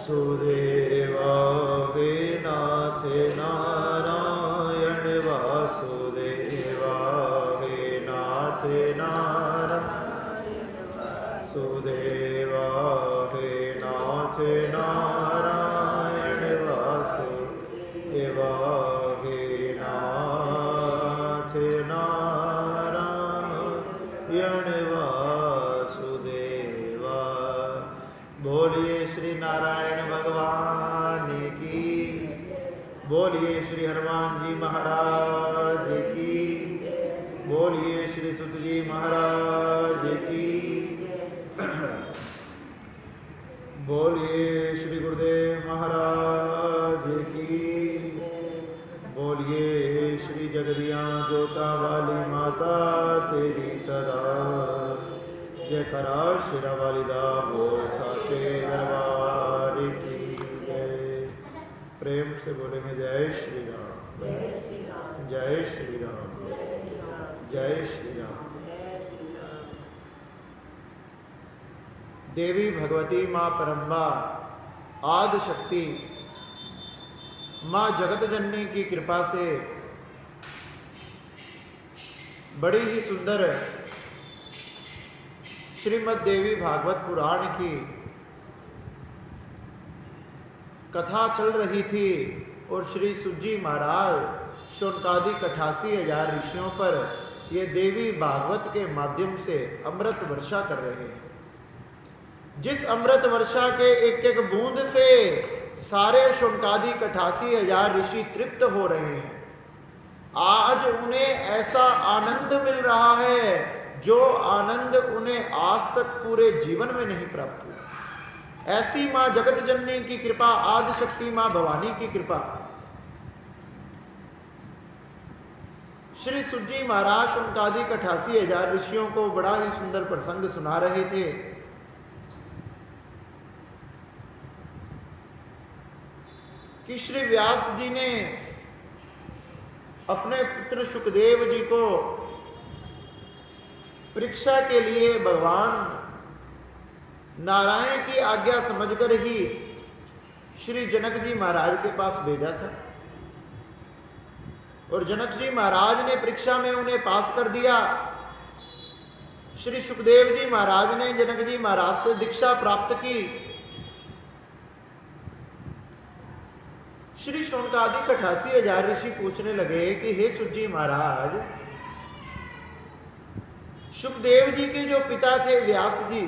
सुदेवा हे नाथ नारायण वासुदेवा हे नाथ नारायण सुदेवा हे नाथ नारायण वासुदेवा हे नाथ नारायण वासुदेवा। बोलिए श्री नारायण भगवान की, बोलिए श्री हनुमान जी महाराज की, बोलिए श्री सुत जी महाराज की, बोलिए श्री गुरुदेव महाराज की, बोलिए श्री जगदिया जोता वाली माता तेरी सदा जयकारा। शेरा वालिदा बोल साचे दरबार की जय। प्रेम से बोलेंगे जय श्री राम, जय श्री राम, जय श्री राम। देवी भगवती माँ परम्बा आदि शक्ति माँ जगत जननी की कृपा से बड़ी ही सुंदर श्रीमद् देवी भागवत पुराण की कथा चल रही थी और श्री सुजी महाराज शौनकादिक 88,000 ऋषियों पर ये देवी भागवत के माध्यम से अमृत वर्षा कर रहे हैं। जिस अमृत वर्षा के एक एक बूंद से सारे शौनकादिक 88,000 ऋषि तृप्त हो रहे हैं। आज उन्हें ऐसा आनंद मिल रहा है जो आनंद उन्हें आज तक पूरे जीवन में नहीं प्राप्त हुआ। ऐसी मां जगत जननी की कृपा, आदि शक्ति मां भवानी की कृपा। श्री सुजी महाराज शौनकादिक 88,000 ऋषियों को बड़ा ही सुंदर प्रसंग सुना रहे थे कि श्री व्यास जी ने अपने पुत्र सुखदेव जी को परीक्षा के लिए भगवान नारायण की आज्ञा समझकर ही श्री जनक जी महाराज के पास भेजा था और जनक जी महाराज ने परीक्षा में उन्हें पास कर दिया। श्री सुखदेव जी महाराज ने जनक जी महाराज से दीक्षा प्राप्त की। श्री शौनकादिक 88,000 ऋषि पूछने लगे कि हे सुजी महाराज, सुखदेव जी के जो पिता थे व्यास जी,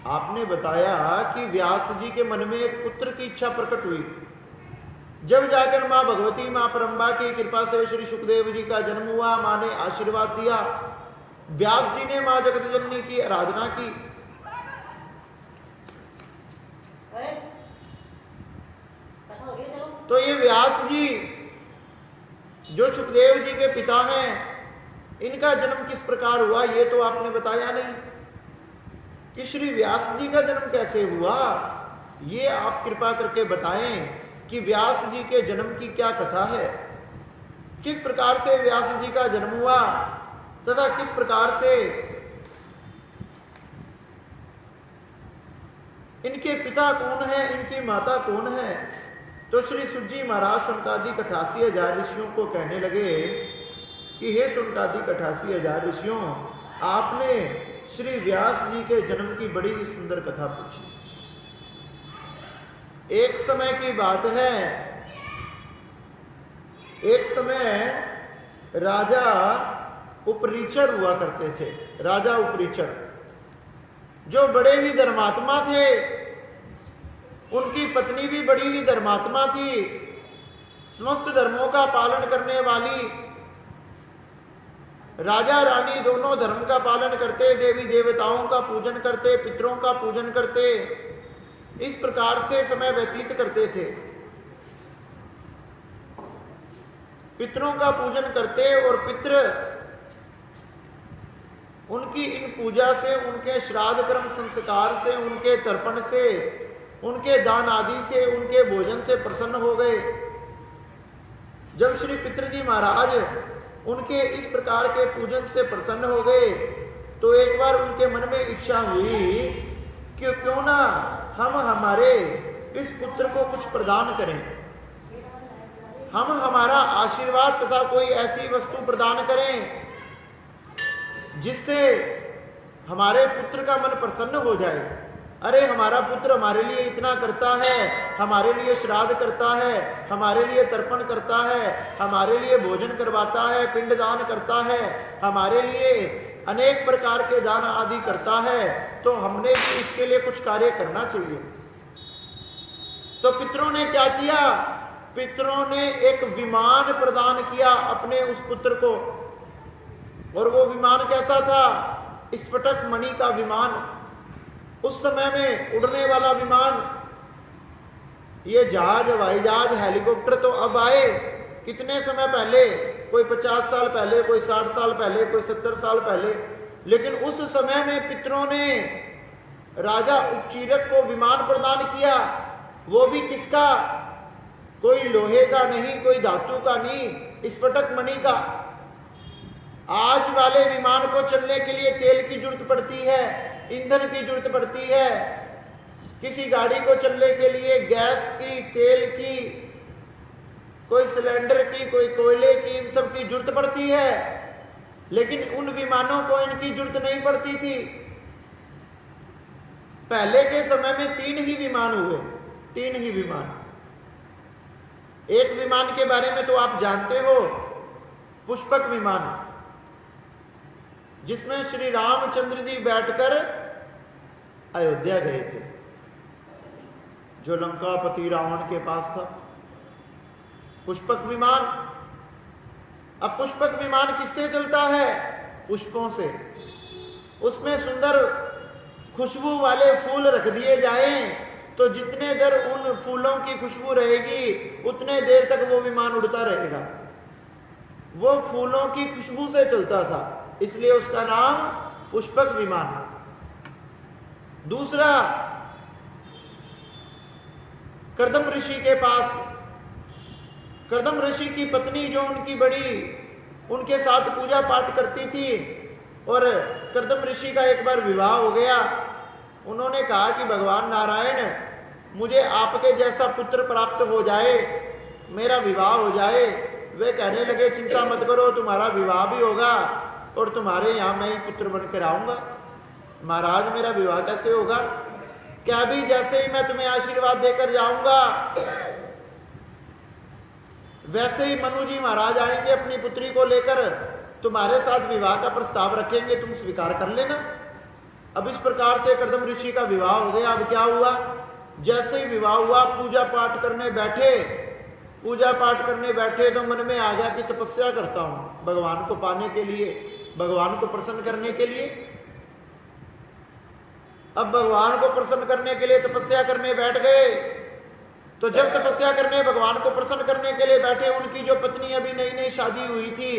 आपने बताया कि व्यास जी के मन में एक पुत्र की इच्छा प्रकट हुई। जब जाकर मां भगवती मां परम्बा की कृपा से श्री सुखदेव जी का जन्म हुआ, मां ने आशीर्वाद दिया। व्यास जी ने मां जगत जननी की आराधना की। तो ये व्यास जी जो सुखदेव जी के पिता हैं, इनका जन्म किस प्रकार हुआ ये तो आपने बताया नहीं कि श्री व्यास जी का जन्म कैसे हुआ। ये आप कृपा करके बताएं कि व्यास जी के जन्म की क्या कथा है, किस प्रकार से व्यास जी का जन्म हुआ तथा किस प्रकार से इनके पिता कौन है, इनकी माता कौन है। तो श्री सुजी महाराज शौनकादिक 88,000 ऋषियों को कहने लगे कि हे शौनकादिक 88,000 ऋषियों, आपने श्री व्यास जी के जन्म की बड़ी ही सुंदर कथा पूछी। एक समय की बात है, एक समय राजा उपरीचर हुआ करते थे। राजा उपरीचर जो बड़े ही धर्मात्मा थे, उनकी पत्नी भी बड़ी ही धर्मात्मा थी, समस्त धर्मों का पालन करने वाली। राजा रानी दोनों धर्म का पालन करते, देवी देवताओं का पूजन करते, पितरों का पूजन करते, इस प्रकार से समय व्यतीत करते थे। पितरों का पूजन करते और पितृ उनकी इन पूजा से, उनके श्राद्ध कर्म संस्कार से, उनके तर्पण से, उनके दान आदि से, उनके भोजन से प्रसन्न हो गए। जब श्री पितृजी महाराज उनके इस प्रकार के पूजन से प्रसन्न हो गए तो एक बार उनके मन में इच्छा हुई कि क्यों ना हम हमारे इस पुत्र को कुछ प्रदान करें, हम हमारा आशीर्वाद तथा कोई ऐसी वस्तु प्रदान करें जिससे हमारे पुत्र का मन प्रसन्न हो जाए। अरे हमारा पुत्र हमारे लिए इतना करता है, हमारे लिए श्राद्ध करता है, हमारे लिए तर्पण करता है, हमारे लिए भोजन करवाता है, पिंडदान करता है, हमारे लिए अनेक प्रकार के दान आदि करता है, तो हमने भी इसके लिए कुछ कार्य करना चाहिए। तो पितरों ने क्या किया? पितरों ने एक विमान प्रदान किया अपने उस पुत्र को। और वो विमान कैसा था? स्फटिक मणि का विमान। उस समय में उड़ने वाला विमान। ये जहाज, हवाई जहाज, हेलीकॉप्टर तो अब आए, कितने समय पहले, कोई 50 साल पहले, कोई 60 साल पहले, कोई 70 साल पहले। लेकिन उस समय में पितरों ने राजा उपचीरक को विमान प्रदान किया। वो भी किसका? कोई लोहे का नहीं, कोई धातु का नहीं, स्फटिक मणि का। आज वाले विमान को चलने के लिए तेल की जरूरत पड़ती है, ईंधन की जरूरत पड़ती है। किसी गाड़ी को चलने के लिए गैस की, तेल की, कोई सिलेंडर की, कोई कोयले की, इन सब की जरूरत पड़ती है। लेकिन उन विमानों को इनकी जरूरत नहीं पड़ती थी। पहले के समय में 3 ही विमान हुए, 3 ही विमान। एक विमान के बारे में तो आप जानते हो, पुष्पक विमान, जिसमें श्री रामचंद्र जी बैठकर अयोध्या गए थे, जो लंकापति रावण के पास था। पुष्पक विमान। अब पुष्पक विमान किससे चलता है? पुष्पों से। उसमें सुंदर खुशबू वाले फूल रख दिए जाएं, तो जितने देर उन फूलों की खुशबू रहेगी उतने देर तक वो विमान उड़ता रहेगा। वो फूलों की खुशबू से चलता था, इसलिए उसका नाम पुष्पक विमान। दूसरा, कर्दम ऋषि के पास, कर्दम ऋषि की पत्नी जो उनकी बड़ी, उनके साथ पूजा पाठ करती थी, और कर्दम ऋषि का एक बार विवाह हो गया। उन्होंने कहा कि भगवान नारायण, मुझे आपके जैसा पुत्र प्राप्त हो जाए, मेरा विवाह हो जाए। वे कहने लगे, चिंता मत करो, तुम्हारा विवाह भी होगा और तुम्हारे यहां मैं ही पुत्र बनकर आऊंगा। महाराज, मेरा विवाह कैसे होगा? क्या भी जैसे ही मैं तुम्हें आशीर्वाद देकर जाऊंगा, वैसे ही मनु जी महाराज आएंगे अपनी पुत्री को लेकर, तुम्हारे साथ विवाह का प्रस्ताव रखेंगे, तुम स्वीकार कर लेना। अब इस प्रकार से कर्दम ऋषि का विवाह हो गया। अब क्या हुआ? जैसे ही विवाह हुआ, पूजा पाठ करने बैठे। पूजा पाठ करने बैठे तो मन में आ गया कि तपस्या करता हूं भगवान को पाने के लिए, भगवान को प्रसन्न करने के लिए। अब भगवान को प्रसन्न करने के लिए तपस्या करने बैठ गए। तो जब तपस्या करने, भगवान को प्रसन्न करने के लिए बैठे, उनकी जो पत्नी अभी नई नई शादी हुई थी,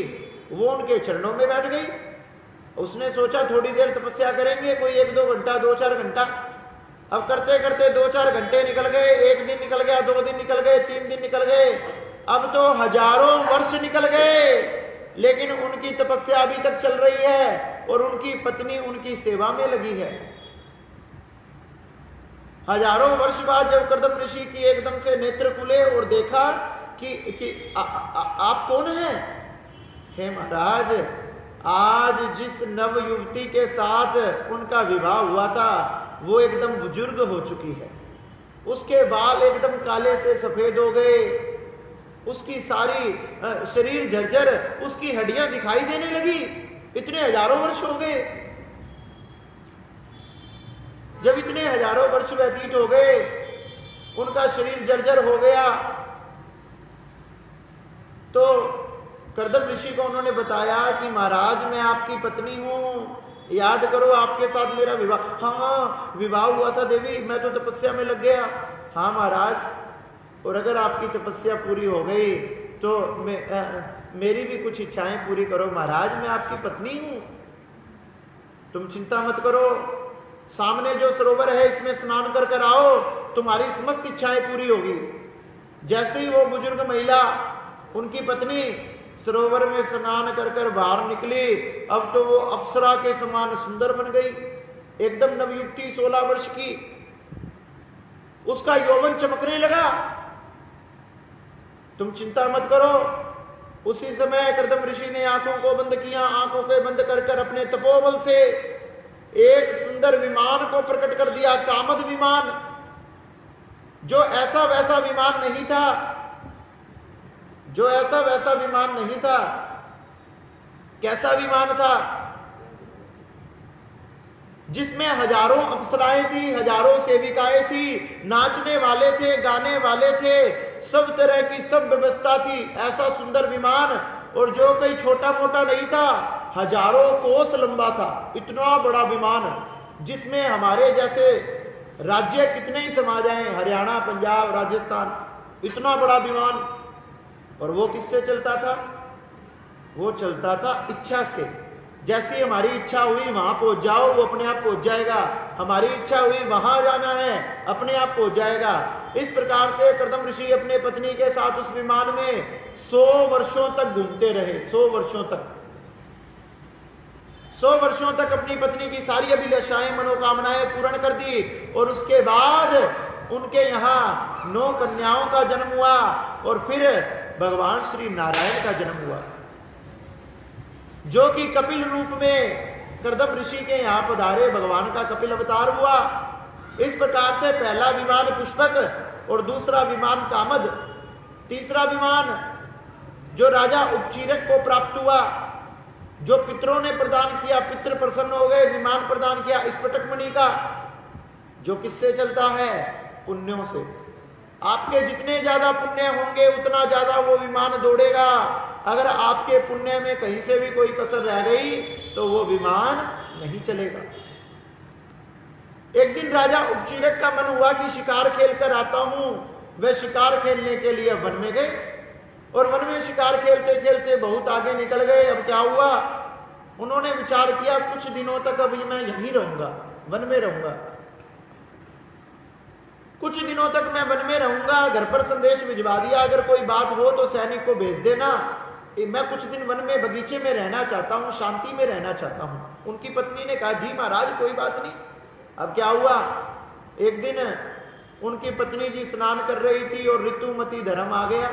वो उनके चरणों में बैठ गई। उसने सोचा थोड़ी देर तपस्या करेंगे, कोई 1-2 घंटा, 2-4 घंटा। अब करते करते 2-4 घंटे निकल गए, 1 दिन निकल गया, 2 दिन निकल गए, 3 दिन निकल गए, अब तो हजारों वर्ष निकल गए, लेकिन उनकी तपस्या अभी तक चल रही है और उनकी पत्नी उनकी सेवा में लगी है। हजारों वर्ष बाद जब कर्दम ऋषि की एकदम से नेत्र खुले और देखा कि आप कौन हैं? हे महाराज, आज जिस नव युवती के साथ उनका विवाह हुआ था वो एकदम बुजुर्ग हो चुकी है, उसके बाल एकदम काले से सफेद हो गए, उसकी सारी शरीर झरझर, उसकी हड्डियां दिखाई देने लगी। इतने हजारों वर्ष हो गए। जब इतने हजारों वर्ष व्यतीत हो गए, उनका शरीर जर्जर हो गया, तो कर्दम ऋषि को उन्होंने बताया कि महाराज, मैं आपकी पत्नी हूं, याद करो आपके साथ मेरा विवाह। हाँ, विवाह हुआ था देवी, मैं तो तपस्या में लग गया। हाँ महाराज, और अगर आपकी तपस्या पूरी हो गई तो मेरी भी कुछ इच्छाएं पूरी करो। महाराज, मैं आपकी पत्नी हूं, तुम चिंता मत करो, सामने जो सरोवर है इसमें स्नान कर कर आओ, तुम्हारी समस्त इच्छाएं पूरी होगी। जैसे ही वो बुजुर्ग महिला, उनकी पत्नी सरोवर में स्नान कर कर बाहर निकली, अब तो वो अप्सरा के समान सुंदर बन गई, एकदम नवयुक्ति, 16 वर्ष की। उसका यौवन चमकने लगा। तुम चिंता मत करो। उसी समय कर्दम ऋषि ने आंखों को बंद किया। आंखों के बंद कर अपने तपोबल से एक सुंदर विमान को प्रकट कर दिया, कामद विमान, जो ऐसा वैसा विमान नहीं था, जो ऐसा वैसा विमान नहीं था। कैसा विमान था? जिसमें हजारों अप्सराएं थी, हजारों सेविकाएं थी, नाचने वाले थे, गाने वाले थे, सब तरह की सब व्यवस्था थी। ऐसा सुंदर विमान, और जो कोई छोटा मोटा नहीं था, हजारों कोस लंबा था। इतना बड़ा विमान जिसमें हमारे जैसे राज्य कितने ही समा जाएं, हरियाणा, पंजाब, राजस्थान, इतना बड़ा विमान। और वो किससे चलता था? वो चलता था इच्छा से। जैसी हमारी इच्छा हुई वहां पहुंच जाओ, वो अपने आप पहुंच जाएगा। हमारी इच्छा हुई वहां जाना है, अपने आप पहुंच जाएगा। इस प्रकार से कर्दम ऋषि अपने पत्नी के साथ उस विमान में 100 वर्षों तक घूमते रहे। 100 वर्षों तक, 100 वर्षों तक अपनी पत्नी की सारी अभिलाषाएं, मनोकामनाएं पूर्ण कर दी। और उसके बाद उनके यहाँ 9 कन्याओं का जन्म हुआ, और फिर भगवान श्री नारायण का जन्म हुआ, जो कि कपिल रूप में कर्दम ऋषि के यहाँ पधारे, भगवान का कपिल अवतार हुआ। इस प्रकार से पहला विमान पुष्पक, और दूसरा विमान कामद, तीसरा विमान जो राजा उपचीरक को प्राप्त हुआ, जो पितरों ने प्रदान किया, पितृ प्रसन्न हो गए, विमान प्रदान किया स्फटिक मणि का, जो किससे चलता है? पुण्यों से। आपके जितने ज्यादा पुण्य होंगे उतना ज्यादा वो विमान दौड़ेगा। अगर आपके पुण्य में कहीं से भी कोई कसर रह गई तो वो विमान नहीं चलेगा। एक दिन राजा उपचीरक का मन हुआ कि शिकार खेल कर आता हूं। वे शिकार खेलने के लिए वन में गए, और वन में शिकार खेलते खेलते बहुत आगे निकल गए। अब क्या हुआ? उन्होंने विचार किया, कुछ दिनों तक अभी मैं यहीं रहूंगा, वन में रहूंगा, कुछ दिनों तक मैं वन में रहूंगा। घर पर संदेश भिजवा दिया, अगर कोई बात हो तो सैनिक को भेज देना, मैं कुछ दिन वन में बगीचे में रहना चाहता हूं, शांति में रहना चाहता हूं। उनकी पत्नी ने कहा, जी महाराज कोई बात नहीं। अब क्या हुआ? एक दिन उनकी पत्नी जी स्नान कर रही थी और ऋतुमती धर्म आ गया,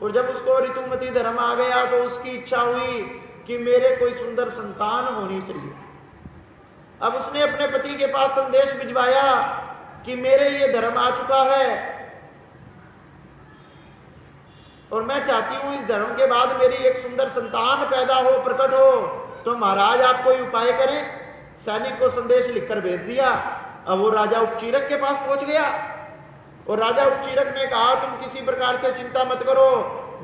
और जब उसको ऋतुमती धर्म आ गया तो उसकी इच्छा हुई कि मेरे कोई सुंदर संतान होनी चाहिए। अब उसने अपने पति के पास संदेश भिजवाया कि मेरे ये धर्म आ चुका है, और मैं चाहती हूं इस धर्म के बाद मेरी एक सुंदर संतान पैदा हो, प्रकट हो, तो महाराज आप कोई उपाय करें। सैनिक को संदेश लिखकर भेज दिया। अब वो राजा उपचीरक के पास पहुंच गया, और राजा उपचीरक ने कहा, तुम किसी प्रकार से चिंता मत करो,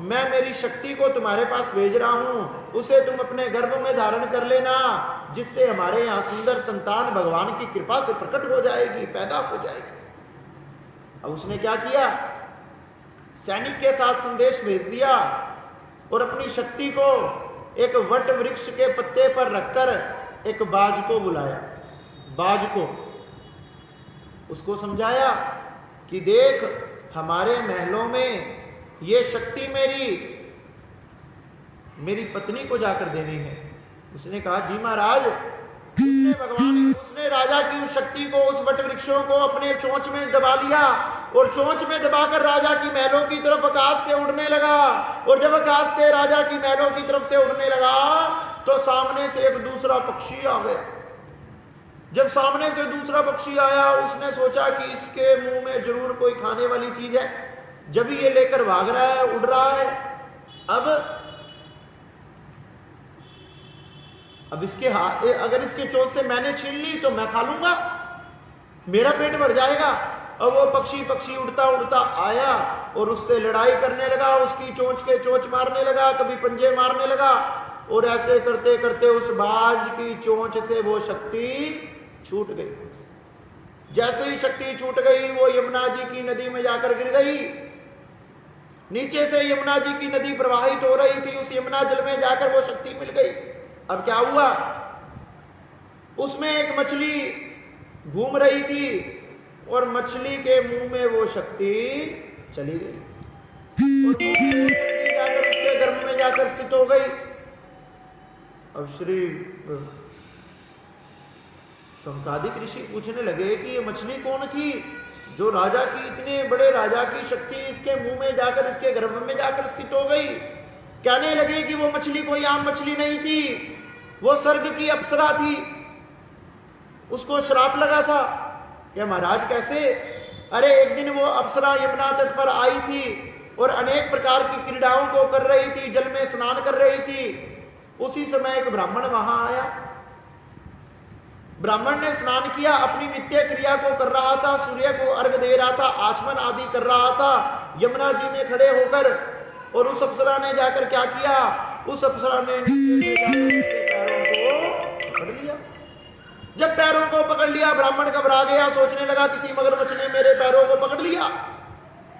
मैं मेरी शक्ति को तुम्हारे पास भेज रहा हूं, उसे तुम अपने गर्भ में धारण कर लेना, जिससे हमारे यहाँ सुंदर संतान भगवान की कृपा से प्रकट हो जाएगी, पैदा हो जाएगी। अब उसने क्या किया? सैनिक के साथ संदेश भेज दिया, और अपनी शक्ति को एक वट वृक्ष के पत्ते पर रखकर एक बाज को बुलाया। बाज को उसको समझाया कि देख, हमारे महलों में ये शक्ति मेरी पत्नी को जाकर देनी है। उसने कहा, जी महाराज, उसने राजा की उस शक्ति को, उस वट वृक्षों को अपने चोंच में दबा लिया, और चोंच में दबाकर राजा की महलों की तरफ आकाश से उड़ने लगा। और जब आकाश से राजा की महलों की तरफ से उड़ने लगा तो सामने से एक दूसरा पक्षी आ गया। जब सामने से दूसरा पक्षी आया, उसने सोचा कि इसके मुंह में जरूर कोई खाने वाली चीज है, जब ये लेकर भाग रहा है, उड़ रहा है। अब इसके हाथ, अगर इसके चोंच से मैंने छीन ली तो मैं खा लूंगा, मेरा पेट भर जाएगा। अब वो पक्षी उड़ता उड़ता आया और उससे लड़ाई करने लगा, उसकी चोंच के चोंच मारने लगा, कभी पंजे मारने लगा, और ऐसे करते करते उस बाज की चोंच से वो शक्ति छूट गई। जैसे ही शक्ति छूट गई, वो यमुना जी की नदी में जाकर गिर गई। नीचे से यमुना जी की नदी प्रवाहित हो रही थी, उस यमुना जल में जाकर वो शक्ति मिल गई। अब क्या हुआ? उसमें एक मछली घूम रही थी, और मछली के मुंह में वो शक्ति चली गई, और जाकर उसके गर्भ में जाकर स्थित हो गई। अब श्री शौनकादिक ऋषि पूछने लगे कि ये मछली कौन थी, जो राजा की, इतने बड़े राजा की शक्ति इसके मुंह में जाकर, इसके गर्भ में जाकर स्थित हो गई। कहने लगे कि वो मछली कोई आम मछली नहीं थी, वो स्वर्ग की अप्सरा थी। उसको श्राप लगा था कि महाराज कैसे? अरे एक दिन वो अप्सरा यमुना तट पर आई थी और अनेक प्रकार की क्रीड़ाओं को कर रही थी, जल में स्नान कर रही थी। उसी समय एक ब्राह्मण वहां आया। ब्राह्मण ने स्नान किया, अपनी नित्य क्रिया को कर रहा था, सूर्य को अर्घ दे रहा था, आचमन आदि कर रहा था यमुना जी में खड़े होकर। और उस अप्सरा ने जाकर क्या किया? उस अप्सरा ने पैरों को पकड़ लिया। जब पैरों को पकड़ लिया, ब्राह्मण घबरा गया, सोचने लगा किसी मगरमच्छ ने मेरे पैरों को पकड़ लिया,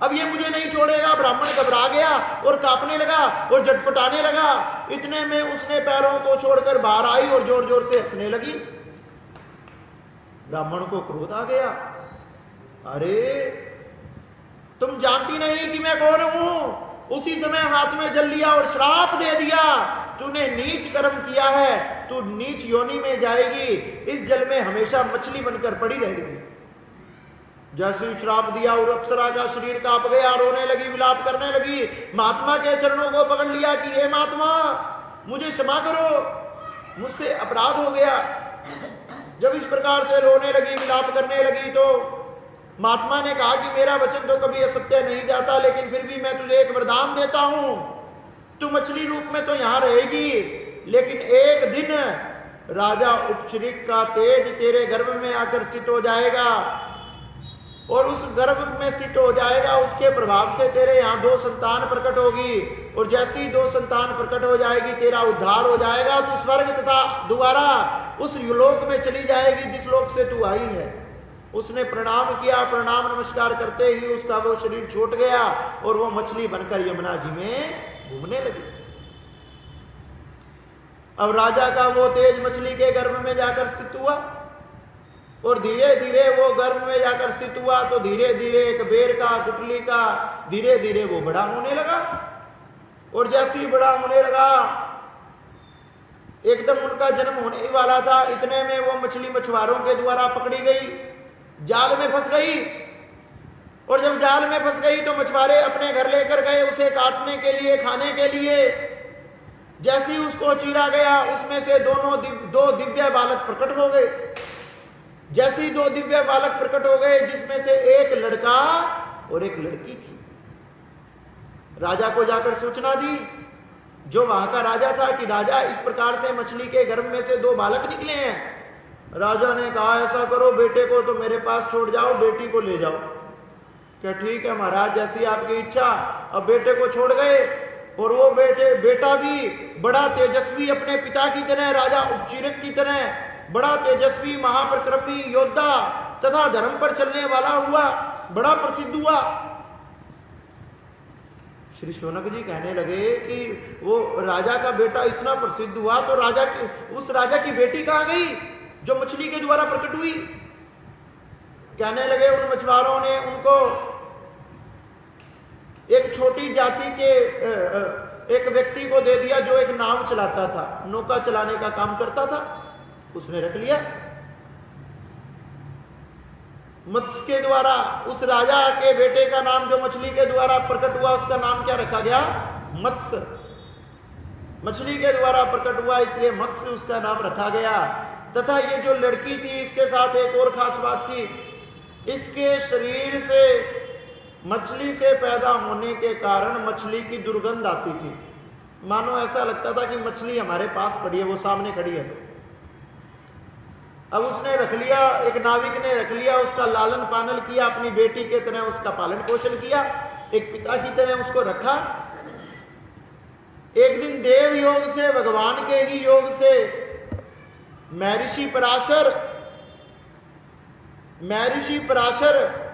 अब ये मुझे नहीं छोड़ेगा। ब्राह्मण घबरा गया और कांपने लगा और झटपटाने लगा। इतने में उसने पैरों को छोड़कर बाहर आई और जोर जोर से हंसने लगी। ब्राह्मण को क्रोध आ गया, अरे तुम जानती नहीं कि मैं कौन हूं? उसी समय हाथ में जल लिया और श्राप दे दिया, तूने नीच कर्म किया है, तू नीच योनि में जाएगी, इस जल में हमेशा मछली बनकर पड़ी रहेगी। जैसे श्राप दिया और अप्सरा का शरीर कांप गया, रोने लगी, विलाप करने लगी। महात्मा के चरणों को पकड़ लिया कि हे महात्मा, मुझे क्षमा करो, मुझसे अपराध हो गया। जब इस प्रकार से रोने लगी, विलाप करने लगी, तो महात्मा ने कहा कि मेरा वचन तो कभी असत्य नहीं जाता, लेकिन फिर भी मैं तुझे एक वरदान देता हूं। तू मछली रूप में तो यहां रहेगी, लेकिन एक दिन राजा उपचरिक का तेज तेरे गर्भ में आकर स्थित हो जाएगा और उस गर्भ में स्थित हो जाएगा। उसके प्रभाव से तेरे यहाँ 2 संतान प्रकट होगी और जैसी ही 2 संतान प्रकट हो जाएगी, तेरा उद्धार हो जाएगा। तू स्वर्ग तथा दोबारा उस लोक में चली जाएगी जिस लोक से तू आई है। उसने प्रणाम किया, प्रणाम नमस्कार करते ही उसका वो शरीर छूट गया और वो मछली बनकर यमुना जी में घूमने लगी। अब राजा का वो तेज मछली के गर्भ में जाकर स्थित हुआ और धीरे धीरे वो गर्भ में जाकर स्थित हुआ तो धीरे धीरे एक बेर का, गुटली का, धीरे धीरे वो बड़ा होने लगा। और जैसे ही बड़ा होने लगा, एकदम उनका जन्म होने ही वाला था, इतने में वो मछली मछुआरों के द्वारा पकड़ी गई, जाल में फंस गई। और जब जाल में फंस गई तो मछुआरे अपने घर लेकर गए उसे काटने के लिए, खाने के लिए। जैसे ही उसको चीरा गया, उसमें से 2 दिव्य बालक प्रकट हो गए। जैसे ही 2 दिव्य बालक प्रकट हो गए, जिसमें से एक लड़का और एक लड़की थी। राजा को जाकर सूचना दी, जो वहां का राजा था, कि राजा इस प्रकार से मछली के गर्भ में से 2 बालक निकले हैं। राजा ने कहा ऐसा करो, बेटे को तो मेरे पास छोड़ जाओ, बेटी को ले जाओ। क्या ठीक है महाराज, जैसी आपकी इच्छा। अब बेटे को छोड़ गए और वो बेटा भी बड़ा तेजस्वी, अपने पिता की तरह, राजा उपचीरक की तरह बड़ा तेजस्वी, महापराक्रमी योद्धा तथा धर्म पर चलने वाला हुआ, बड़ा प्रसिद्ध हुआ। श्री शौनक जी कहने लगे कि वो राजा का बेटा इतना प्रसिद्ध हुआ तो उस राजा की बेटी कहां गई जो मछली के द्वारा प्रकट हुई? कहने लगे उन मछुआरों ने उनको एक छोटी जाति के एक व्यक्ति को दे दिया जो एक नाव चलाता था, नौका चलाने का काम करता था, उसने रख लिया। मत्स्य के द्वारा उस राजा के बेटे का नाम जो मछली के द्वारा प्रकट हुआ, उसका नाम क्या रखा गया? मत्स्य। मछली के द्वारा प्रकट हुआ इसलिए मत्स्य उसका नाम रखा गया। तथा ये जो लड़की थी, इसके साथ एक और खास बात थी, इसके शरीर से, मछली से पैदा होने के कारण मछली की दुर्गंध आती थी। मानो ऐसा लगता था कि मछली हमारे पास पड़ी है, वो सामने खड़ी है। तो अब उसने रख लिया, एक नाविक ने रख लिया, उसका लालन पालन किया, अपनी बेटी के तरह उसका पालन पोषण किया, एक पिता की तरह उसको रखा। एक दिन देव योग से, भगवान के ही योग से महर्षि पराशर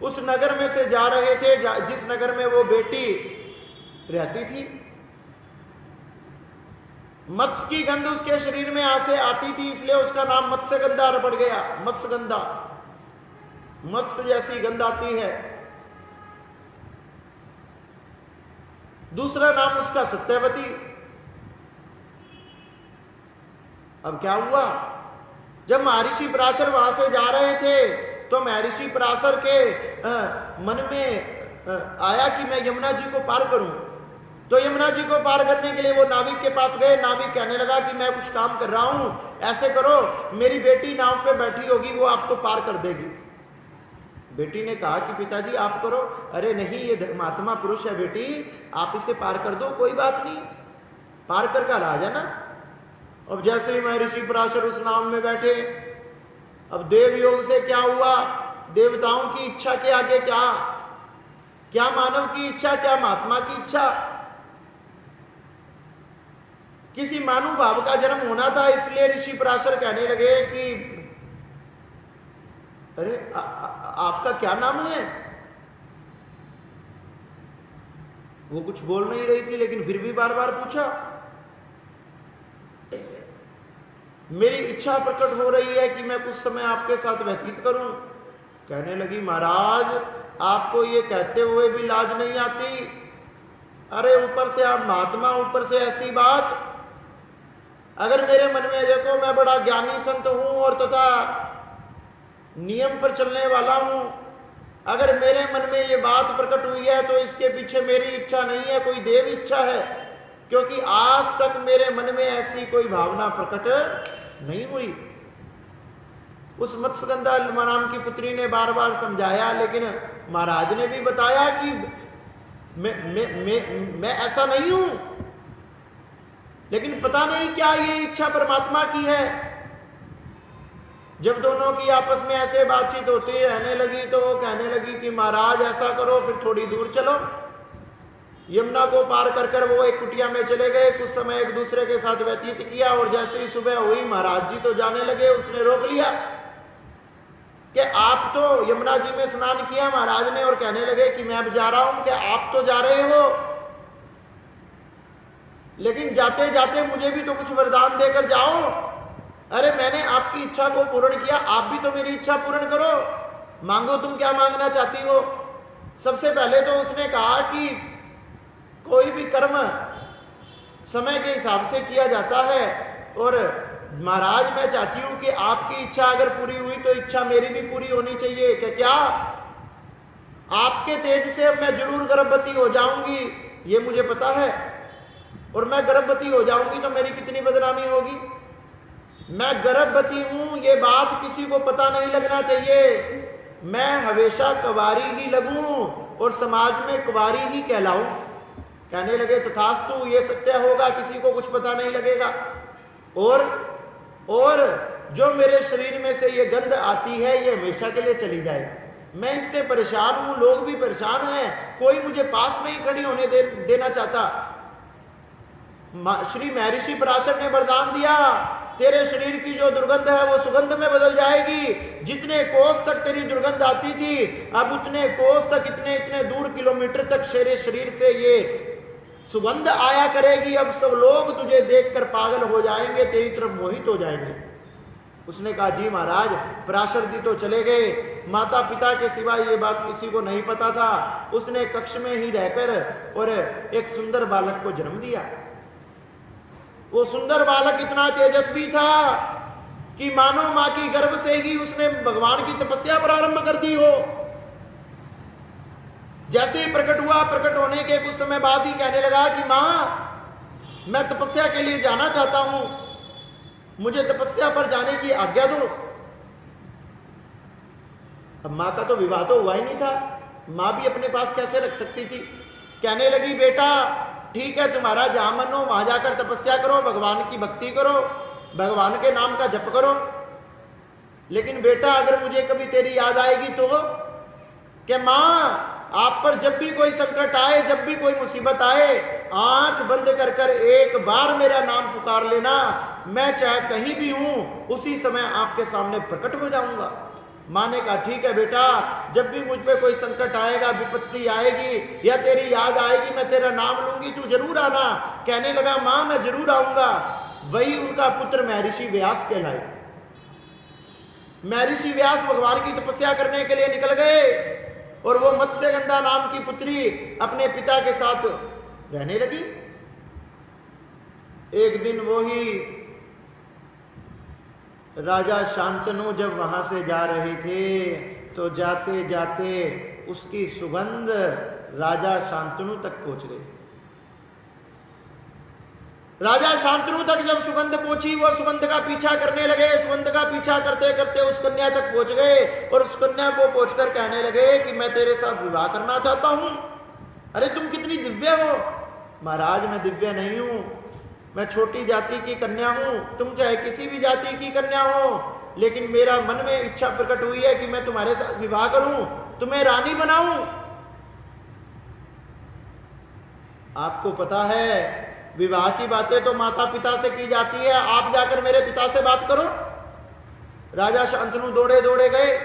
उस नगर में से जा रहे थे जिस नगर में वो बेटी रहती थी। मत्स्य की गंध उसके शरीर में से आती थी, इसलिए उसका नाम मत्स्यगंधा पड़ गया। मत्स्यगंधा, मत्स्य जैसी गंध आती है। दूसरा नाम उसका सत्यवती। अब क्या हुआ, जब महर्षि पराशर वहां से जा रहे थे तो महर्षि पराशर के मन में आया कि मैं यमुना जी को पार करूं। तो यमुना जी को पार करने के लिए वो नाविक के पास गए। नाविक कहने लगा कि मैं कुछ काम कर रहा हूं, ऐसे करो मेरी बेटी नाव पे बैठी होगी, वो आपको पार कर देगी। बेटी ने कहा कि पिताजी आप करो। अरे नहीं, ये धर्मात्मा पुरुष है बेटी, आप इसे पार कर दो, कोई बात नहीं, पार कर कर आ जाना। अब जैसे ही महर्षि पराशर उस नाव में बैठे, अब देव योग से क्या हुआ, देवताओं की इच्छा के आगे क्या, क्या मानव की इच्छा, क्या महात्मा की इच्छा। किसी महानुभाव का जन्म होना था, इसलिए ऋषि पराशर कहने लगे कि अरे आपका क्या नाम है। वो कुछ बोल नहीं रही थी, लेकिन फिर भी बार बार पूछा। मेरी इच्छा प्रकट हो रही है कि मैं कुछ समय आपके साथ व्यतीत करूं। कहने लगी महाराज आपको ये कहते हुए भी लाज नहीं आती। अरे ऊपर से आप महात्मा, ऊपर से ऐसी बात। अगर मेरे मन में देखो मैं बड़ा ज्ञानी संत हूं और तथा नियम पर चलने वाला हूं, अगर मेरे मन में ये बात प्रकट हुई है तो इसके पीछे मेरी इच्छा नहीं है, कोई देव इच्छा है, क्योंकि आज तक मेरे मन में ऐसी कोई भावना प्रकट नहीं हुई। उस मत्स्यगंधा नाम की पुत्री ने बार बार समझाया, लेकिन महाराज ने भी बताया कि मैं ऐसा नहीं हूं, लेकिन पता नहीं क्या ये इच्छा परमात्मा की है। जब दोनों की आपस में ऐसे बातचीत होती रहने लगी तो वो कहने लगी कि महाराज ऐसा करो, फिर थोड़ी दूर चलो। यमुना को पार कर कर वो एक कुटिया में चले गए, कुछ समय एक दूसरे के साथ व्यतीत किया, और जैसे ही सुबह हुई महाराज जी तो जाने लगे। उसने रोक लिया कि आप तो यमुना जी में स्नान किया महाराज ने, और कहने लगे कि मैं अब जा रहा हूं। क्या आप तो जा रहे हो, लेकिन जाते जाते मुझे भी तो कुछ वरदान देकर जाओ। अरे मैंने आपकी इच्छा को पूर्ण किया, आप भी तो मेरी इच्छा पूर्ण करो। मांगो, तुम क्या मांगना चाहती हो। सबसे पहले तो उसने कहा कि कोई भी कर्म समय के हिसाब से किया जाता है, और महाराज मैं चाहती हूं कि आपकी इच्छा अगर पूरी हुई तो इच्छा मेरी भी पूरी होनी चाहिए। क्या आपके तेज से मैं जरूर गर्भवती हो जाऊंगी, ये मुझे पता है, और मैं गर्भवती हो जाऊंगी तो मेरी कितनी बदनामी होगी। मैं गर्भवती हूं ये बात किसी को पता नहीं लगना चाहिए। मैं हमेशा कुंवारी ही लगूं और समाज में कुंवारी ही कहलाऊं। कहने लगे तथास्तु, ये सत्य होगा, किसी को कुछ पता नहीं लगेगा। और जो मेरे शरीर में से ये गंध आती है ये हमेशा के लिए चली जाए। मैं इससे परेशान हूं, लोग भी परेशान हैं, कोई मुझे पास में ही खड़ी होने देना चाहता। श्री महर्षि पराशर ने वरदान दिया, तेरे शरीर की जो दुर्गंध है वो सुगंध में बदल जाएगी। जितने कोस तक तेरी दुर्गंध आती थी, अब उतने कोस तक, इतने इतने दूर किलोमीटर तक तेरे शरीर से ये सुगंध आया करेगी। अब सब लोग तुझे देखकर पागल हो जाएंगे, तेरी तरफ मोहित हो जाएंगे। उसने कहा जी महाराज। पराशर जी तो चले गए, माता पिता के सिवा ये बात किसी को नहीं पता था। उसने कक्ष में ही रहकर और एक सुंदर बालक को जन्म दिया। वो सुंदर बालक इतना तेजस्वी था कि मानो मां की गर्भ से ही उसने भगवान की तपस्या प्रारंभ कर दी हो। जैसे ही प्रकट हुआ, प्रकट होने के कुछ समय बाद ही कहने लगा कि मां मैं तपस्या के लिए जाना चाहता हूं, मुझे तपस्या पर जाने की आज्ञा दो। अब मां का तो विवाह तो हुआ ही नहीं था, मां भी अपने पास कैसे रख सकती थी। कहने लगी बेटा ठीक है, तुम्हारा जहां मन हो वहां जाकर तपस्या करो, भगवान की भक्ति करो, भगवान के नाम का जप करो, लेकिन बेटा अगर मुझे कभी तेरी याद आएगी तो कि मां आप पर जब भी कोई संकट आए, जब भी कोई मुसीबत आए, आंख बंद कर कर एक बार मेरा नाम पुकार लेना, मैं चाहे कहीं भी हूं उसी समय आपके सामने प्रकट हो जाऊंगा। मां ने कहा ठीक है बेटा, जब भी मुझ पे कोई संकट आएगा, विपत्ति आएगी या तेरी याद आएगी, मैं तेरा नाम लूंगी, तू जरूर आना। कहने लगा मां मैं जरूर आऊंगा। वही उनका पुत्र महर्षि व्यास कहलाए। महर्षि व्यास भगवान की तपस्या करने के लिए निकल गए और वो मत्स्यगंधा नाम की पुत्री अपने पिता के साथ रहने लगी। एक दिन वो ही राजा शांतनु जब वहां से जा रहे थे तो जाते जाते उसकी सुगंध राजा शांतनु तक पहुंच गई। राजा शांतनु तक जब सुगंध पहुंची, वो सुगंध का पीछा करने लगे। सुगंध का पीछा करते करते उस कन्या तक पहुंच गए और उस कन्या को पहुंचकर कहने लगे कि मैं तेरे साथ विवाह करना चाहता हूं। अरे तुम कितनी दिव्य हो। महाराज मैं दिव्य नहीं हूं, मैं छोटी जाति की कन्या हूं, तुम चाहे किसी भी जाति की कन्या हो, लेकिन मेरा मन में इच्छा प्रकट हुई है कि मैं तुम्हारे साथ विवाह करूं, तुम्हें रानी बनाऊं। आपको पता है विवाह की बातें तो माता पिता से की जाती है, आप जाकर मेरे पिता से बात करो। राजा शांतनु दौड़े दौड़े गए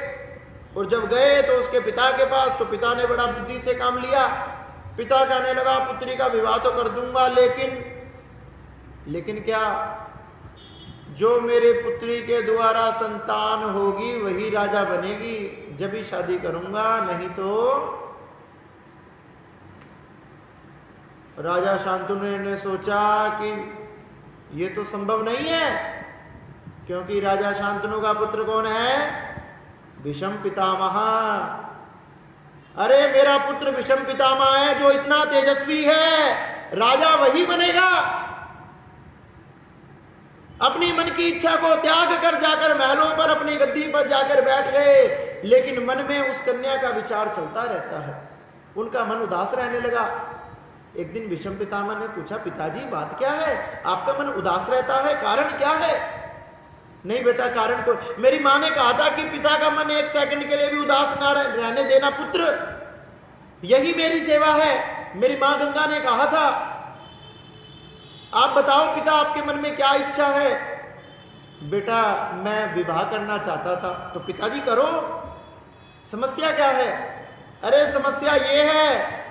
और जब गए तो उसके पिता के पास, तो पिता ने बड़ा बुद्धि से काम लिया। पिता कहने लगा पुत्री का विवाह तो कर दूंगा, लेकिन क्या, जो मेरे पुत्री के द्वारा संतान होगी वही राजा बनेगी, जब ही शादी करूंगा, नहीं तो। राजा शांतनु ने सोचा कि ये तो संभव नहीं है, क्योंकि राजा शांतनु का पुत्र कौन है? भीष्म पितामह। अरे मेरा पुत्र भीष्म पितामह है जो इतना तेजस्वी है, राजा वही बनेगा। अपनी मन की इच्छा को त्याग कर जाकर महलों पर अपनी गद्दी पर जाकर बैठ गए, लेकिन मन में उस कन्या का विचार चलता रहता है। उनका मन उदास रहने लगा। एक दिन भीष्म पितामह ने पूछा, पिताजी बात क्या है, आपका मन उदास रहता है, कारण क्या है? नहीं बेटा, कारण को, मेरी मां ने कहा था कि पिता का मन एक सेकंड के लिए भी उदास ना रहने देना पुत्र, यही मेरी सेवा है। मेरी मां गंगा ने कहा था। आप बताओ पिता, आपके मन में क्या इच्छा है? बेटा मैं विवाह करना चाहता था। तो पिताजी करो, समस्या क्या है? अरे समस्या ये है,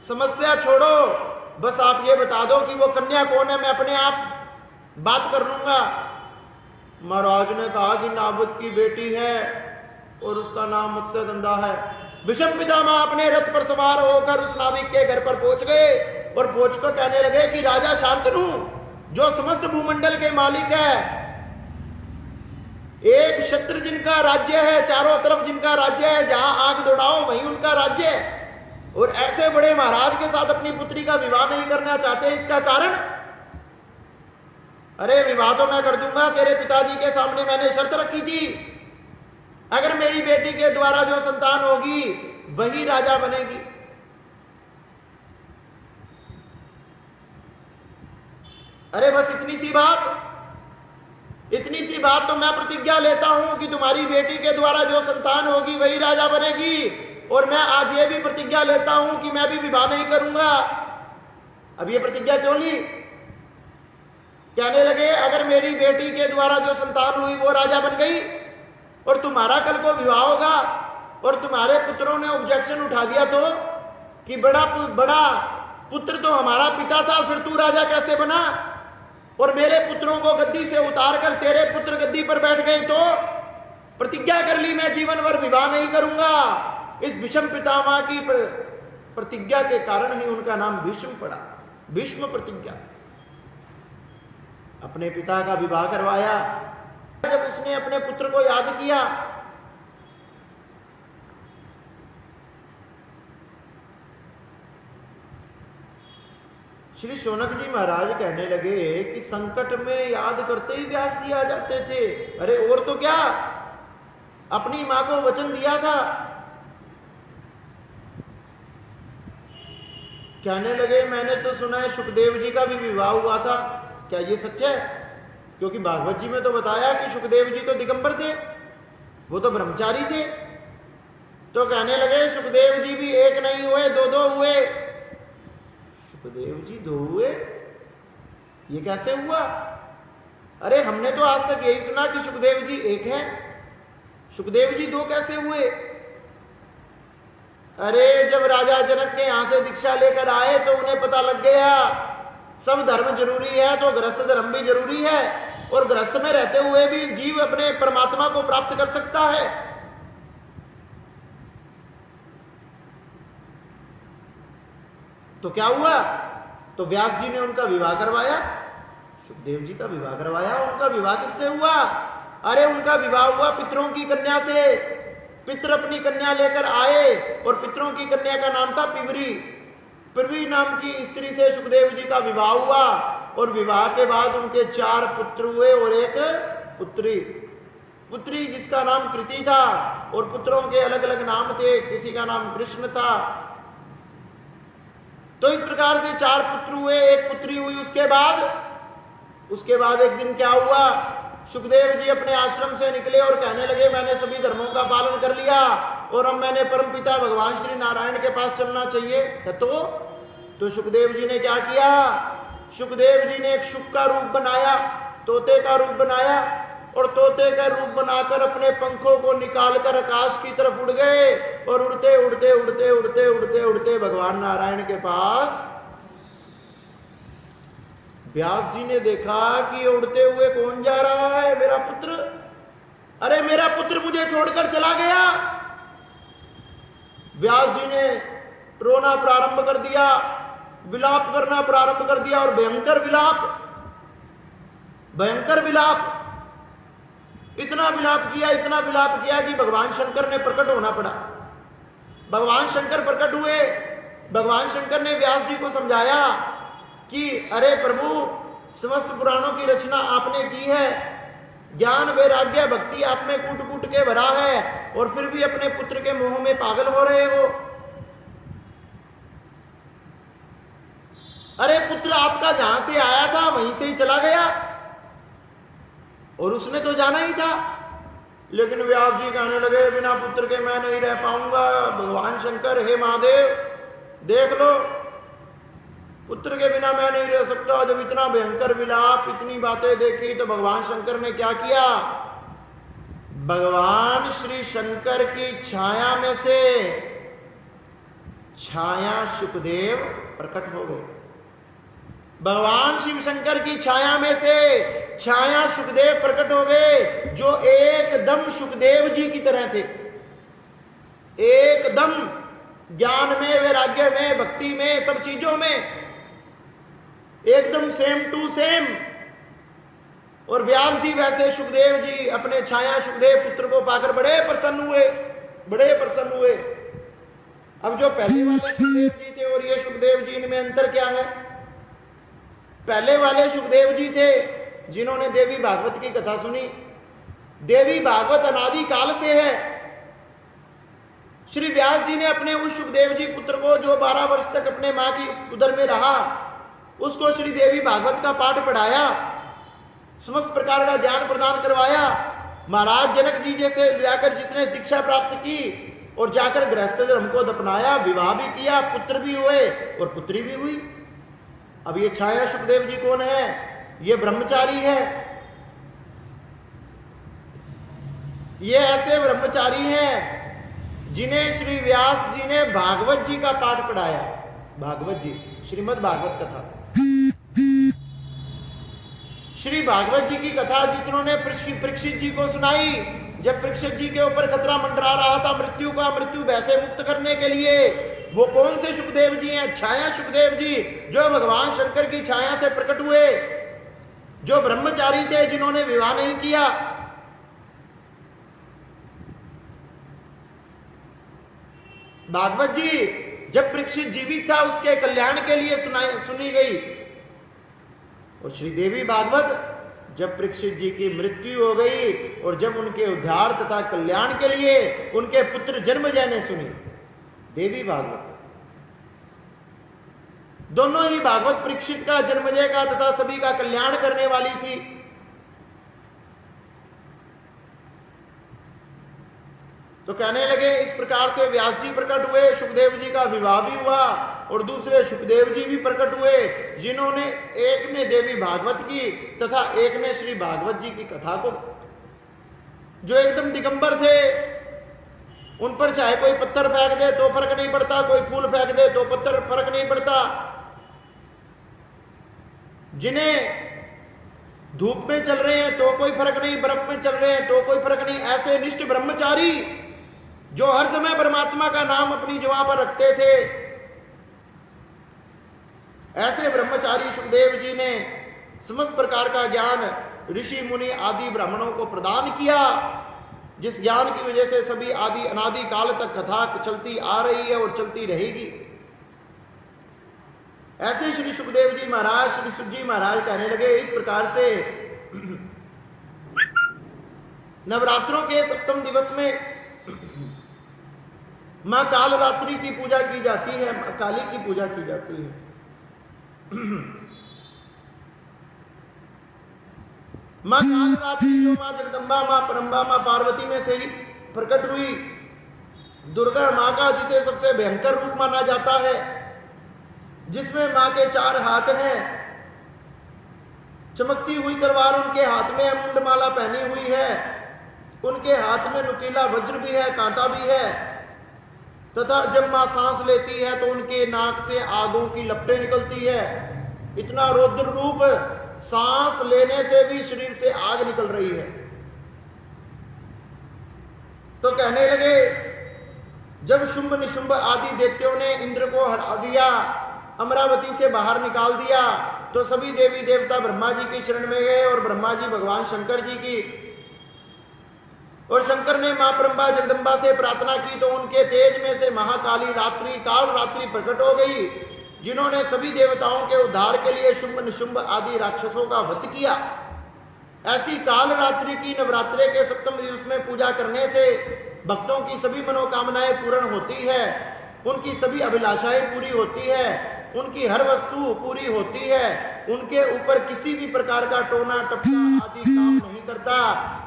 समस्या छोड़ो, बस आप ये बता दो कि वो कन्या कौन है, मैं अपने आप बात कर लूंगा। महाराज ने कहा कि नाविक की बेटी है और उसका नाम मत्स्यगंधा है। भीष्म पितामह अपने रथ पर सवार होकर उस नाविक के घर पर पहुंच गए और पहुंचकर कहने लगे कि राजा शांतनु, जो समस्त भूमंडल के मालिक है, एक क्षत्र जिनका राज्य है, चारों तरफ जिनका राज्य है, जहां आग दौड़ाओ वहीं उनका राज्य है, और ऐसे बड़े महाराज के साथ अपनी पुत्री का विवाह नहीं करना चाहते, इसका कारण? अरे विवाह तो मैं कर दूंगा, तेरे पिताजी के सामने मैंने शर्त रखी थी, अगर मेरी बेटी के द्वारा जो संतान होगी वही राजा बनेगी। अरे बस इतनी सी बात तो मैं प्रतिज्ञा लेता हूं कि तुम्हारी बेटी के द्वारा जो संतान होगी वही राजा बनेगी, और मैं आज ये भी प्रतिज्ञा लेता हूं कि मैं भी विवाह नहीं करूंगा। अब ये प्रतिज्ञा क्यों ली? कहने लगे अगर मेरी बेटी के द्वारा जो संतान हुई वो राजा बन गई और तुम्हारा कल को विवाह होगा और तुम्हारे पुत्रों ने ऑब्जेक्शन उठा दिया तो कि बड़ा पुत्र तो हमारा पिता था, फिर तू राजा कैसे बना, और मेरे पुत्रों को गद्दी से उतार कर तेरे पुत्र गद्दी पर बैठ गए, तो प्रतिज्ञा कर ली मैं जीवन भर विवाह नहीं करूंगा। इस भीष्म पितामह की प्रतिज्ञा के कारण ही उनका नाम भीष्म पड़ा, भीष्म प्रतिज्ञा। अपने पिता का विवाह करवाया। जब उसने अपने पुत्र को याद किया, श्री शौनक जी महाराज कहने लगे कि संकट में याद करते ही व्यास जी आ जाते थे। अरे और तो क्या, अपनी मां को वचन दिया था। कहने लगे मैंने तो सुना है सुखदेव जी का भी विवाह हुआ था, क्या ये सच है? क्योंकि भागवत जी में तो बताया कि सुखदेव जी तो दिगंबर थे, वो तो ब्रह्मचारी थे। तो कहने लगे सुखदेव जी भी एक नहीं हुए, दो हुए। सुखदेव जी दो हुए, ये कैसे हुआ? अरे हमने तो आज तक यही सुना कि सुखदेव जी एक है, सुखदेव जी दो कैसे हुए? अरे जब राजा जनक के यहां से दीक्षा लेकर आए तो उन्हें पता लग गया सब धर्म जरूरी है तो गृहस्थ धर्म भी जरूरी है, और गृहस्थ में रहते हुए भी जीव अपने परमात्मा को प्राप्त कर सकता है। तो क्या हुआ? तो व्यास जी ने उनका विवाह करवाया। सुखदेव जी का विवाह करवाया। उनका विवाह किससे हुआ? अरे उनका विवाह हुआ पितरों की कन्या से। पितर अपनी कन्या लेकर आए और पितरों की कन्या का नाम था पिवरी। पिवरी नाम की स्त्री से सुखदेव जी का विवाह हुआ और विवाह के बाद उनके 4 पुत्र हुए और एक पुत्री। पुत्री जिसका नाम कृति था और पुत्रों के अलग अलग नाम थे, किसी का नाम कृष्ण था। तो इस प्रकार से 4 पुत्र हुए, एक पुत्री हुई। उसके बाद एक दिन क्या हुआ, सुखदेव जी अपने आश्रम से निकले और कहने लगे मैंने सभी धर्मों का पालन कर लिया और अब मैंने परमपिता भगवान श्री नारायण के पास चलना चाहिए। तो सुखदेव जी ने क्या किया? सुखदेव जी ने एक शुक का रूप बनाया, तोते का रूप बनाया और तोते का रूप बनाकर अपने पंखों को निकालकर आकाश की तरफ उड़ गए और उड़ते उड़ते उड़ते उड़ते उड़ते उड़ते भगवान नारायण के पास। व्यास जी ने देखा कि उड़ते हुए कौन जा रहा है? मेरा पुत्र। अरे मेरा पुत्र मुझे छोड़कर चला गया। व्यास जी ने रोना प्रारंभ कर दिया, विलाप करना प्रारंभ कर दिया और भयंकर विलाप, इतना विलाप किया कि भगवान शंकर ने प्रकट होना पड़ा। भगवान शंकर प्रकट हुए। भगवान शंकर ने व्यास जी को समझाया कि अरे प्रभु, समस्त पुराणों की रचना आपने की है, ज्ञान वैराग्य भक्ति आप में कूट कूट के भरा है और फिर भी अपने पुत्र के मोह में पागल हो रहे हो। अरे पुत्र आपका जहां से आया था वहीं से ही चला गया और उसने तो जाना ही था। लेकिन व्यास जी कहने लगे बिना पुत्र के मैं नहीं रह पाऊंगा। भगवान शंकर, हे महादेव देख लो, पुत्र के बिना मैं नहीं रह सकता। जब इतना भयंकर विलाप, इतनी बातें देखी तो भगवान शंकर ने क्या किया? भगवान श्री शंकर की छाया में से छाया सुखदेव प्रकट हो गए। भगवान शिव शंकर की छाया में से छाया सुखदेव प्रकट हो गए, जो एकदम सुखदेव जी की तरह थे। एकदम ज्ञान में, वैराग्य में, भक्ति में, सब चीजों में एकदम सेम टू सेम। और व्यास जी वैसे सुखदेव जी अपने छाया सुखदेव पुत्र को पाकर बड़े प्रसन्न हुए। अब जो पहले वाले सुखदेव जी थे और ये सुखदेव जी, इनमें अंतर क्या है? पहले वाले सुखदेव जी थे जिन्होंने देवी भागवत की कथा सुनी। देवी भागवत अनादि काल से है। श्री व्यास जी ने अपने उस सुखदेव जी पुत्र को, जो 12 वर्ष तक अपने मां की उदर में रहा, उसको श्री देवी भागवत का पाठ पढ़ाया, समस्त प्रकार का ज्ञान प्रदान करवाया। महाराज जनक जी जैसे जाकर जिसने दीक्षा प्राप्त की और जाकर गृहस्थ धर्म को अपनाया, विवाह भी किया, पुत्र भी हुए और पुत्री भी हुई। अब ये छाया सुखदेव जी कौन है? ये ब्रह्मचारी है। ये ऐसे ब्रह्मचारी हैं जिन्हें श्री व्यास जी ने भागवत जी का पाठ पढ़ाया। भागवत जी, श्रीमद् भागवत कथा, श्री भागवत जी की कथा जिन्होंने परीक्षित जी को सुनाई। जब परीक्षित जी के ऊपर खतरा मंडरा रहा था मृत्यु का, मृत्यु भय से मुक्त करने के लिए, वो कौन से सुखदेव जी हैं? छाया सुखदेव जी, जो भगवान शंकर की छाया से प्रकट हुए, जो ब्रह्मचारी थे, जिन्होंने विवाह नहीं किया। भागवत जी जब परीक्षित जीवित था उसके कल्याण के लिए सुनी गई, और श्री देवी भागवत जब परीक्षित जी की मृत्यु हो गई और जब उनके उद्धार तथा कल्याण के लिए उनके पुत्र जन्मजय ने सुनी। देवी भागवत, दोनों ही भागवत परीक्षित का, जन्मजय का तथा सभी का कल्याण करने वाली थी। तो कहने लगे इस प्रकार से व्यास जी प्रकट हुए, सुखदेव जी का विवाह भी हुआ और दूसरे सुखदेव जी भी प्रकट हुए, जिन्होंने एक ने देवी भागवत की तथा एक ने श्री भागवत जी की कथा को, जो एकदम दिगंबर थे। उन पर चाहे कोई पत्थर फेंक दे तो फर्क नहीं पड़ता, कोई फूल फेंक दे तो पत्थर फर्क नहीं पड़ता। जिन्हें धूप में चल रहे हैं तो कोई फर्क नहीं, बर्फ में चल रहे हैं तो कोई फर्क नहीं। ऐसे निष्ठ ब्रह्मचारी जो हर समय परमात्मा का नाम अपनी जुबान पर रखते थे, ऐसे ब्रह्मचारी सुखदेव जी ने समस्त प्रकार का ज्ञान ऋषि मुनि आदि ब्राह्मणों को प्रदान किया, जिस ज्ञान की वजह से सभी आदि अनादि काल तक कथा चलती आ रही है और चलती रहेगी। ऐसे श्री सुखदेव जी महाराज, श्री सुत जी महाराज कहने लगे, इस प्रकार से नवरात्रों के सप्तम दिवस में मां कालरात्रि की पूजा की जाती है, मां काली की पूजा की जाती है। मां कालरात्रि जो मां जगदम्बा, मां परम्बा, मां पार्वती में से ही प्रकट हुई दुर्गा मां का, जिसे सबसे भयंकर रूप माना जाता है, जिसमें मां के 4 हाथ हैं, चमकती हुई तलवार उनके हाथ में, मुंडमाला पहनी हुई है, उनके हाथ में नुकीला वज्र भी है, कांटा भी है, तथा जब मां सांस लेती है तो उनके नाक से आगों की लपटें निकलती है। इतना रौद्र रूप, सांस लेने से भी शरीर से आग निकल रही है। तो कहने लगे, जब शुंभ निशुंभ आदि दैत्यों ने इंद्र को हरा दिया, अमरावती से बाहर निकाल दिया, तो सभी देवी देवता ब्रह्मा जी की शरण में गए और ब्रह्मा जी भगवान शंकर जी की, और शंकर ने मां परम्बा जगदम्बा से प्रार्थना की, तो उनके तेज में से महाकाली रात्रि, काल रात्रि प्रकट हो गई, जिन्होंने सभी देवताओं के उद्धार के लिए शुंभ निशुंभ आदि राक्षसों का वध किया। ऐसी काल रात्रि की नवरात्रि के सप्तम दिवस में पूजा करने से भक्तों की सभी मनोकामनाएं पूर्ण होती है, उनकी सभी अभिलाषाएं पूरी होती है, उनकी हर वस्तु पूरी होती है, उनके ऊपर किसी भी प्रकार का टोना टपका आदि काम नहीं करता,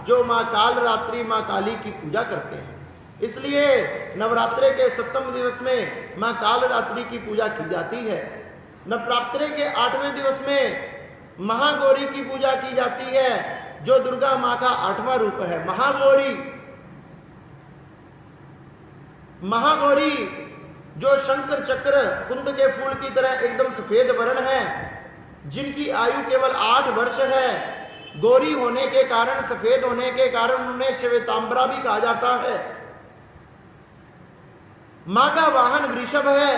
जो मां काल रात्रि, मां काली की पूजा करते हैं। इसलिए नवरात्रि के सप्तम दिवस में मां काल रात्रि की पूजा की जाती है। नवरात्रि के 8वें दिवस में महागौरी की पूजा की जाती है, जो दुर्गा मां का 8वां रूप है। महागौरी जो शंकर चक्र कुंद के फूल की तरह एकदम सफेद वर्ण है, जिनकी आयु केवल 8 वर्ष है, गौरी होने के कारण, सफेद होने के कारण उन्हें श्वेतांबरा भी कहा जाता है। मां का वाहन वृषभ है।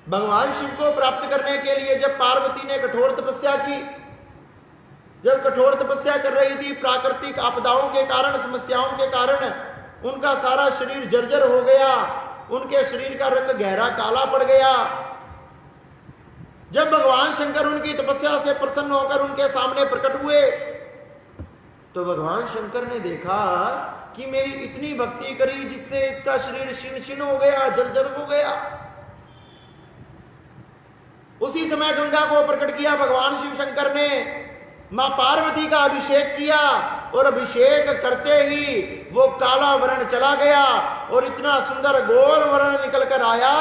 भगवान शिव को प्राप्त करने के लिए जब पार्वती ने कठोर तपस्या की, जब कठोर तपस्या कर रही थी, प्राकृतिक आपदाओं के कारण, समस्याओं के कारण उनका सारा शरीर जर्जर हो गया, उनके शरीर का रंग गहरा काला पड़ गया। जब भगवान शंकर उनकी तपस्या से प्रसन्न होकर उनके सामने प्रकट हुए, तो भगवान शंकर ने देखा कि मेरी इतनी भक्ति करी जिससे इसका शरीर छिन्न छिन्न हो गया, जर्जर हो गया। उसी समय गंगा को प्रकट किया भगवान शिव शंकर ने, मां पार्वती का अभिषेक किया, और अभिषेक करते ही वो काला वर्ण चला गया और इतना सुंदर गोल वर्ण निकल कर आया,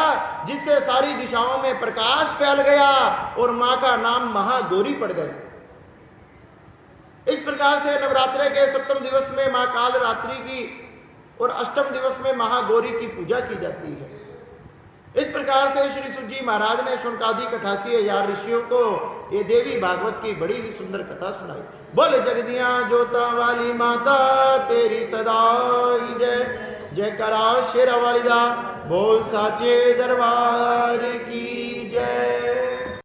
जिससे सारी दिशाओं में प्रकाश फैल गया और मां का नाम महागौरी पड़ गया। इस प्रकार से नवरात्रि के सप्तम दिवस में मां काल रात्रि की और अष्टम दिवस में महागौरी की पूजा की जाती है। इस प्रकार से श्री सुत जी महाराज ने शौनकादिक 88,000 ऋषियों को ये देवी भागवत की बड़ी ही सुंदर कथा सुनाई। बोले जगदियां जोता वाली माता तेरी सदा ही जय, जय करा शेरा वालिदा, बोल साचे दरबार की।